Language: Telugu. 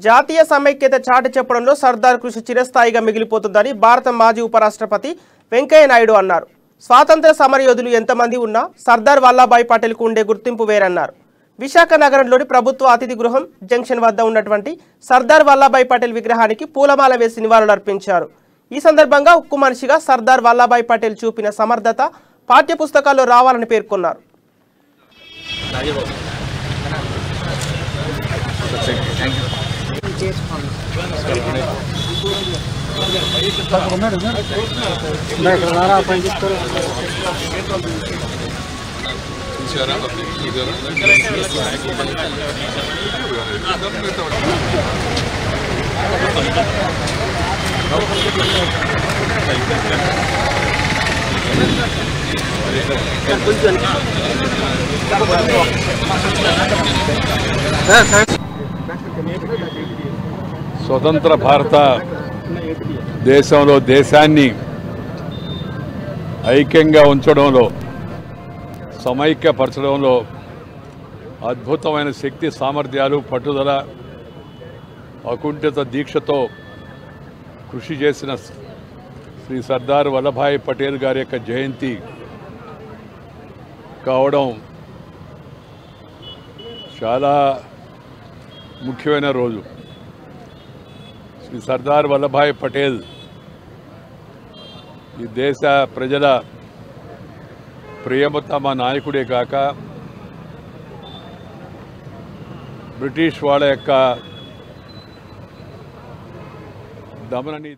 జాతీయ సమైక్యత చాటి చెప్పడంలో సర్దార్ కృషి చిరస్థాయిగా మిగిలిపోతుందని భారత మాజీ ఉపరాష్ట్రపతి వెంకయ్య నాయుడు అన్నారు. స్వాతంత్ర సమరయోధులు ఎంతమంది ఉన్నా సర్దార్ వల్లభాయ్ పటేల్కు ఉండే గుర్తింపు వేరన్నారు. విశాఖ నగరంలోని ప్రభుత్వ అతిథి గృహం జంక్షన్ వద్ద ఉన్నటువంటి సర్దార్ వల్లభాయ్ పటేల్ విగ్రహానికి పూలమాల వేసి నివాళులర్పించారు. ఈ సందర్భంగా ఉక్కు మనిషిగా సర్దార్ వల్లభాయ్ పటేల్ చూపిన సమర్థత పాఠ్యపుస్తకాల్లో రావాలని పేర్కొన్నారు. స్వతంత్ర భారత దేశంలో దేశాన్ని ఐక్యంగా ఉంచడంలో సమైక్యపరచడంలో అద్భుతమైన శక్తి సామర్థ్యాలు పట్టుదల అకుంఠిత దీక్షతో కృషి చేసిన శ్రీ సర్దార్ వల్లభాయ్ పటేల్ గారి యొక్క జయంతి కావడం చాలా ముఖ్యమైన రోజు. శ్రీ సర్దార్ వల్లభాయ్ పటేల్ ఈ దేశ ప్రజల ప్రియతమ నాయకుడే కాక బ్రిటిష్ వాళ్ళ యొక్క దమన నీతి